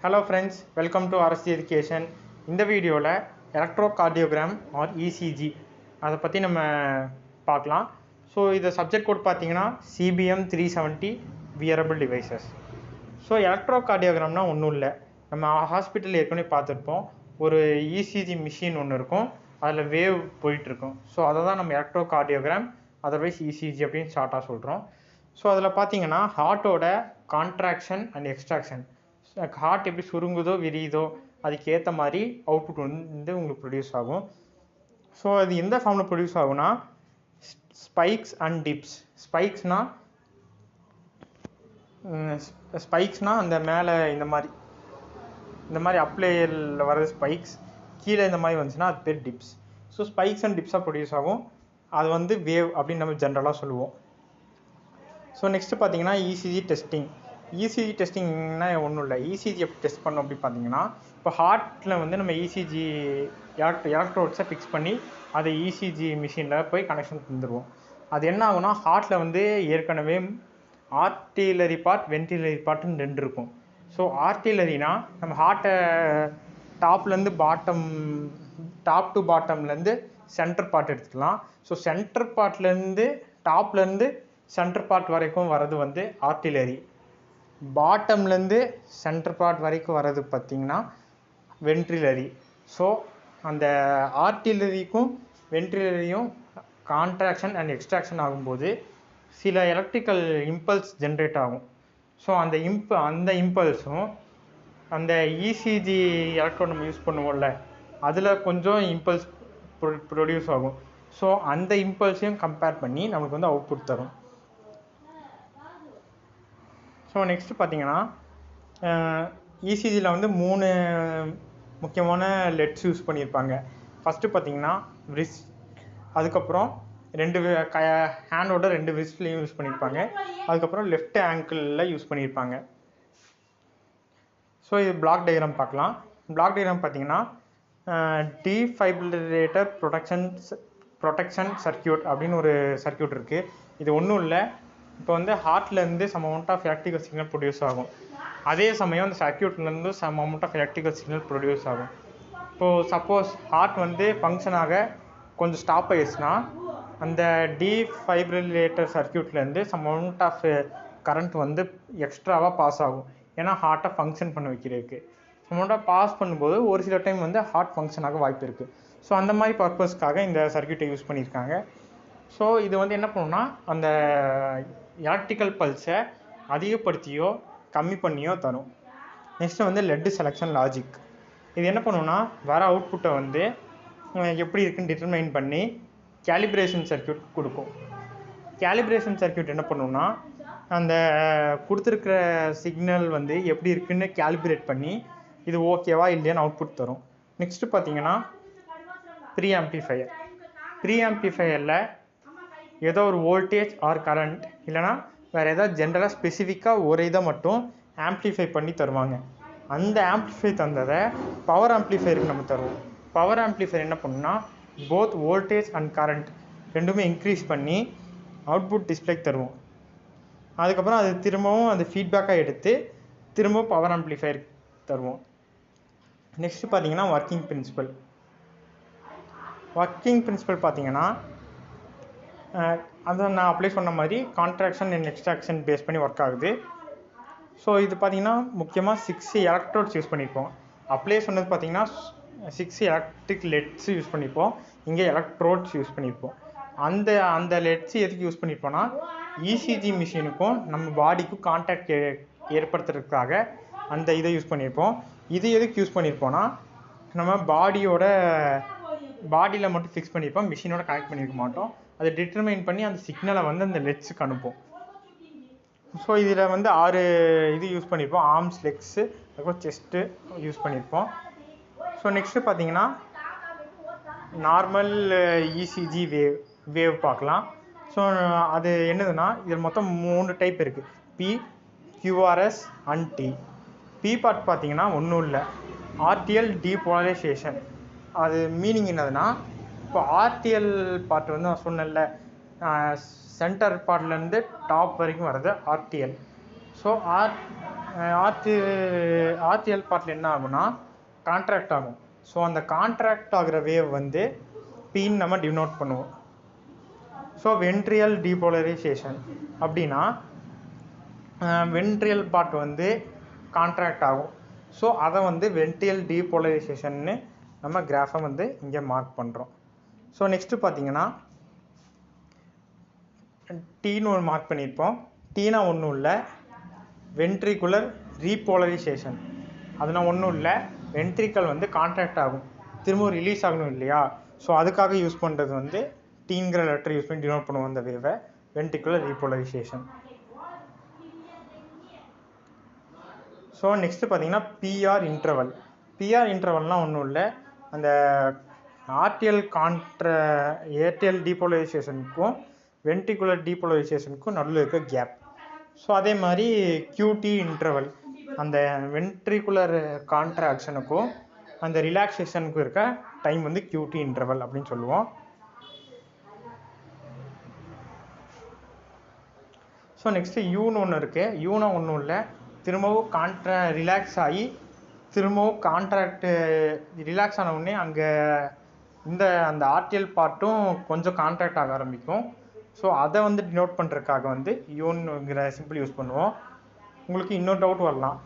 Hello friends, welcome to RSC Education. இந்த வீடியோவில் electrocardiogram R ECG அதை பற்றி நம்ம பார்க்கலாம். ஸோ இதை சப்ஜெக்ட் கோட் பார்த்தீங்கன்னா CBM 370 வியரபிள் டிவைசஸ். ஸோ எலக்ட்ரோகார்டியோகிராம்னா ஒன்றும் இல்லை, நம்ம ஹாஸ்பிட்டலில் ஏற்கனவே பார்த்துருப்போம். ஒரு ECG மிஷின் ஒன்று இருக்கும், அதில் வேவ் போயிட்டுருக்கும். ஸோ அதை தான் நம்ம எலக்ட்ரோகார்டியோகிராம் அதர்வைஸ் ECG அப்படின்னு ஷார்ட்டாக சொல்கிறோம். ஸோ அதில் பார்த்தீங்கன்னா ஹார்ட்டோட கான்ட்ராக்ஷன் அண்ட் எக்ஸ்ட்ராக்ஷன், ஹார்ட் எப்படி சுருங்குதோ விரியுதோ அதுக்கேற்ற மாதிரி அவுட்புட் வந்து உங்களுக்கு ப்ரொடியூஸ் ஆகும். ஸோ அது எந்த ஃபார்மில் ப்ரொடியூஸ் ஆகும்னா ஸ்பைக்ஸ் அண்ட் டிப்ஸ். ஸ்பைக்ஸ்னால் அந்த மேலே இந்த மாதிரி அப்ளேயரில் வர ஸ்பைக்ஸ், கீழே இந்த மாதிரி வந்துச்சுன்னா அது பேர் டிப்ஸ். ஸோ ஸ்பைக்ஸ் அண்ட் டிப்ஸாக ப்ரொடியூஸ் ஆகும். அது வந்து வேவ் அப்படின்னு நம்ம ஜென்ரலாக சொல்லுவோம். ஸோ நெக்ஸ்ட்டு பார்த்தீங்கன்னா ECG டெஸ்டிங். ECG டெஸ்டிங்னா ஒன்றும் இல்லை. ECG எப்படி டெஸ்ட் பண்ணோம் அப்படி பார்த்தீங்கன்னா, இப்போ ஹார்ட்டில் வந்து நம்ம ECG எலக்ட்ரோட்ஸை ஃபிக்ஸ் பண்ணி அதை ECG மிஷினில் போய் கனெக்ஷன் தந்துடுவோம். அது என்ன ஆகுனா, ஹார்ட்டில் வந்து ஏற்கனவே ஆர்டிலரி பார்ட் வென்டிலரி பார்ட்டுன்னு ரெண்டு இருக்கும். ஸோ ஆர்டிலரினா நம்ம ஹார்ட்டை டாப்லேருந்து டாப் டு பாட்டம்லேருந்து சென்டர் பார்ட் எடுத்துக்கலாம். ஸோ சென்டர் பார்ட்லேருந்து டாப்லேருந்து சென்டர் பார்ட் வரைக்கும் வர்றது வந்து ஆர்டிலரி. பாட்டம்லேருந்து சென்டர் பார்ட் வரைக்கும் வர்றது பார்த்திங்கன்னா வென்ட்ரிலரி. ஸோ அந்த ஆர்டிலரிக்கும் வென்ட்ரிலரியும் கான்ட்ராக்ஷன் அண்ட் எக்ஸ்ட்ராக்ஷன் ஆகும்போது சில எலக்ட்ரிக்கல் இம்பல்ஸ் ஜென்ரேட் ஆகும். ஸோ அந்த இம்பல்ஸும் அந்த ECG எலக்ட்ரோட் நம்ம யூஸ் பண்ணுவோம்ல அதில் கொஞ்சம் இம்பல்ஸ் ப்ரொடியூஸ் ஆகும். ஸோ அந்த இம்பல்ஸையும் கம்பேர் பண்ணி நமக்கு வந்து அவுட்புட் தரும். ஸோ நெக்ஸ்ட்டு பார்த்தீங்கன்னா ECGயில் வந்து 3 முக்கியமான லெட்ஸ் யூஸ் பண்ணியிருப்பாங்க. ஃபஸ்ட்டு பார்த்தீங்கன்னா ரிஸ்ட், அதுக்கப்புறம் ஹேண்டோட 2 ரிஸ்ட்லேயும் யூஸ் பண்ணியிருப்பாங்க, அதுக்கப்புறம் லெஃப்ட் ஆங்கிளில் யூஸ் பண்ணியிருப்பாங்க. ஸோ இது பிளாக் டயக்ராம் பார்க்கலாம். பிளாக் டயக்ராம் பார்த்தீங்கன்னா டிஃபைப்ரிலேட்டர் ப்ரொடெக்ஷன் சர்க்கியூட் அப்படின்னு ஒரு சர்க்கியூட் இருக்குது. இது ஒன்றும் இல்லை, இப்போ வந்து ஹார்ட்லேருந்து some amount of electrical signal produce ஆகும். அதே சமயம் அந்த சர்க்கியூட்லேருந்து some amount of electrical signal produce ஆகும். இப்போது சப்போஸ் ஹார்ட் வந்து ஃபங்க்ஷனாக கொஞ்சம் ஸ்டாப் ஆகிடுச்சுன்னா அந்த டிஃபைப்ரிலேட்டர் சர்க்கியூட்லேருந்து சம் அமௌண்ட் ஆஃப் கரண்ட் வந்து எக்ஸ்ட்ராவாக பாஸ் ஆகும். ஏன்னா ஹார்ட்டை ஃபங்க்ஷன் பண்ண வைக்கிறதுக்கு சம் அமௌண்ட்டாக பாஸ் பண்ணும்போது ஒரு சில டைம் வந்து ஹார்ட் ஃபங்க்ஷனாக வாய்ப்பு இருக்குது. ஸோ அந்த மாதிரி பர்பஸ்க்காக இந்த சர்க்கியூட்டை யூஸ் பண்ணியிருக்காங்க. ஸோ இது வந்து என்ன பண்ணுன்னா அந்த எலக்ட்ரிக்கல் பல்ஸை அதிகப்படுத்தியோ கம்மி பண்ணியோ தரும். நெக்ஸ்ட்டு வந்து லெட் செலெக்ஷன் லாஜிக். இது என்ன பண்ணுன்னா வர அவுட்புட்டை வந்து எப்படி இருக்குன்னு டிட்டர்மைன் பண்ணி கேலிப்ரேஷன் சர்க்கியூட் கொடுக்கும். கேலிப்ரேஷன் சர்க்கியூட் என்ன பண்ணுன்னா அந்த கொடுத்துருக்கிற சிக்னல் வந்து எப்படி இருக்குன்னு கேலிப்ரேட் பண்ணி இது ஓகேவா இல்லையான்னு அவுட்புட் தரும். நெக்ஸ்ட்டு பார்த்தீங்கன்னா ப்ரீ ஆம்ப்ளிஃபையரில் ஏதோ ஒரு வோல்டேஜ் ஆர் கரண்ட் இல்லைனா வேறு ஏதாவது ஜென்ரலாக ஸ்பெசிஃபிக்காக ஒரு இதை மட்டும் ஆம்ப்ளிஃபை பண்ணி தருவாங்க. அந்த ஆம்ப்ளிஃபை தந்ததை பவர் ஆம்ப்ளிஃபையருக்கு நம்ம தருவோம். பவர் ஆம்ப்ளிஃபையர் என்ன பண்ணுன்னா போத் வோல்டேஜ் அண்ட் கரண்ட் ரெண்டுமே இன்க்ரீஸ் பண்ணி அவுட்புட் டிஸ்பிளேக்கு தருவோம். அதுக்கப்புறம் அது திரும்பவும் அது ஃபீட்பேக்காக எடுத்து திரும்பவும் பவர் ஆம்ப்ளிஃபையர் தருவோம். நெக்ஸ்ட்டு பார்த்தீங்கன்னா ஒர்க்கிங் பிரின்சிபல் பார்த்தீங்கன்னா அதை நான் அப்ளை சொன்ன மாதிரி கான்ட்ராக்ஷன் அண்ட் எக்ஸ்ட்ராக்ஷன் பேஸ் பண்ணி ஒர்க் ஆகுது. ஸோ இது பார்த்திங்கன்னா முக்கியமாக 6 எலக்ட்ரோட்ஸ் யூஸ் பண்ணியிருப்போம். அப்ளை சொன்னது பார்த்திங்கன்னா 6 எலக்ட்ரிக் லெட்ஸ் யூஸ் பண்ணியிருப்போம், இங்கே எலக்ட்ரோட்ஸ் யூஸ் பண்ணியிருப்போம். அந்த லெட்ஸ் எதுக்கு யூஸ் பண்ணியிருப்போம்னா ECG மிஷினுக்கும் நம்ம பாடிக்கும் கான்டாக்ட் ஏற்படுத்துறதுக்காக அந்த இதை யூஸ் பண்ணியிருப்போம். இது எதுக்கு யூஸ் பண்ணியிருப்போம்னா நம்ம பாடியில் மட்டும் ஃபிக்ஸ் பண்ணியிருப்போம், மிஷினோட கனெக்ட் பண்ணியிருக்க மாட்டோம். அதை டிட்டர்மைன் பண்ணி அந்த சிக்னலை வந்து அந்த லெட்ஸுக்கு அனுப்போம். ஸோ இதில் வந்து 6 இது யூஸ் பண்ணியிருப்போம், ஆர்ம்ஸ், லெக்ஸு, அதுக்கப்புறம் செஸ்ட்டு யூஸ் பண்ணியிருப்போம். ஸோ நெக்ஸ்ட்டு பார்த்தீங்கன்னா நார்மல் ECG வேவ் பார்க்கலாம். ஸோ அது என்னதுன்னா இதில் மொத்தம் 3 டைப் இருக்குது, P, QRS and T. P part பார்த்தீங்கன்னா ஒன்றும் இல்லை, ஆர்டிஎல் டீபோலரைசேஷன். அது மீனிங் என்னதுன்னா, இப்போ ஆர்டிஎல் பார்ட் வந்து நான் சொன்னேன்ல சென்டர் பார்ட்லேருந்து டாப் வரைக்கும் வர்றது ஆர்டிஎல். ஸோ ஆர்டிஎல் பார்ட்டில் என்ன ஆகும்னா கான்ட்ராக்ட் ஆகும். ஸோ அந்த கான்ட்ராக்ட் ஆகிற வேவ் வந்து பின்னு நம்ம டினோட் பண்ணுவோம். ஸோ வென்ட்ரியல் டீபோலரைசேஷன் அப்படின்னா வென்ட்ரியல் பார்ட் வந்து கான்ட்ராக்ட் ஆகும். ஸோ அதை வந்து வென்ட்ரியல் டீபோலரைசேஷன்னு நம்ம கிராஃபை வந்து இங்கே மார்க் பண்ணுறோம். ஸோ நெக்ஸ்ட்டு பார்த்தீங்கன்னா டீன்னு ஒரு மார்க் பண்ணியிருப்போம். டீனா ஒன்றும் இல்லை, வென்ட்ரிகுலர் ரீபோலரைசேஷன். அதுனா ஒன்றும் இல்லை, வென்ட்ரிக்கல் வந்து கான்ட்ராக்ட் ஆகும், திரும்ப ரிலீஸ் ஆகணும் இல்லையா? ஸோ அதுக்காக யூஸ் பண்ணுறது வந்து டீங்கிற லெட்டர் யூஸ் பண்ணி டினோட் பண்ணுவோம் அந்த வேவை, வென்ட்ரிகுலர் ரீபோலரைசேஷன். ஸோ நெக்ஸ்ட்டு பார்த்தீங்கன்னா பிஆர் இன்டர்வல். பிஆர் இன்டர்வல்னால் ஒன்றும் இல்லை, அந்த ஏர்டிஎல் டீபோலரைசேஷனுக்கும் வென்ட்ரிகுலர் டீபோலரைசேஷனுக்கும் நடுவில் இருக்க கேப். ஸோ அதே மாதிரி கியூடி இன்டர்வல், அந்த வென்ட்ரிகுலர் கான்ட்ராக்ஷனுக்கும் அந்த ரிலாக்ஸேஷனுக்கும் இருக்க டைம் வந்து கியூடி இன்டர்வல் அப்படின்னு சொல்லுவோம். ஸோ நெக்ஸ்ட்டு யூன்னு ஒன்று இருக்குது. யூனா ஒன்றும் இல்லை, திரும்பவும் ரிலாக்ஸ் ஆகி திரும்பவும் ரிலாக்ஸ் ஆன உடனே அங்கே அந்த ஆர்டிஎல் பார்ட்டும் கொஞ்சம் கான்ட்ராக்ட் ஆக ஆரம்பிக்கும். ஸோ அதை வந்து டினோட் பண்ணுறதுக்காக வந்து யூன்னுங்கிற சிம்பிள் யூஸ் பண்ணுவோம். உங்களுக்கு இன்னொரு டவுட் வரலாம்,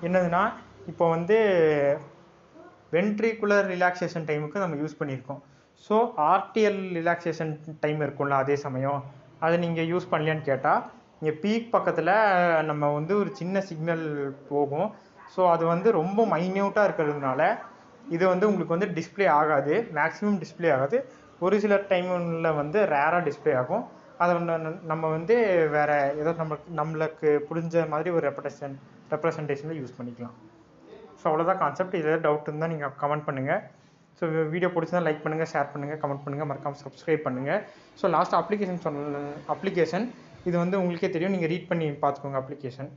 என்னதுன்னா இப்போ வந்து வென்ட்ரிகுலர் ரிலாக்ஸேஷன் டைமுக்கு நம்ம யூஸ் பண்ணியிருக்கோம். ஸோ ஆர்டிஎல் ரிலாக்ஸேஷன் டைம் இருக்கும்ல அதே சமயம், அதை நீங்கள் யூஸ் பண்ணலையான்னு கேட்டால், இங்கே பீக் பக்கத்தில் நம்ம வந்து ஒரு சின்ன சிக்னல் போகும். ஸோ அது வந்து ரொம்ப மைன்யூட்டாக இருக்கிறதுனால இது வந்து உங்களுக்கு வந்து டிஸ்பிளே ஆகாது, மேக்ஸிமம் டிஸ்பிளே ஆகாது. ஒரு சில டைமில் வந்து ரேராக டிஸ்பிளே ஆகும். அதை நம்ம வந்து வேறு ஏதோ நம்மளுக்கு புரிஞ்ச மாதிரி ஒரு ரெப்ரசன்டேஷனில் யூஸ் பண்ணிக்கலாம். ஸோ அவ்வளோதான் கான்செப்ட். இதில் டவுட் இருந்தால் நீங்கள் கமெண்ட் பண்ணுங்கள். ஸோ வீடியோ பிடிச்சிருந்தா லைக் பண்ணுங்கள், ஷேர் பண்ணுங்கள், கமெண்ட் பண்ணுங்கள், மறக்காமல் சப்ஸ்கிரைப் பண்ணுங்கள். ஸோ லாஸ்ட் அப்ளிகேஷன் இது வந்து உங்களுக்கே தெரியும், நீங்கள் ரீட் பண்ணி பார்த்துக்கோங்க அப்ளிகேஷன்.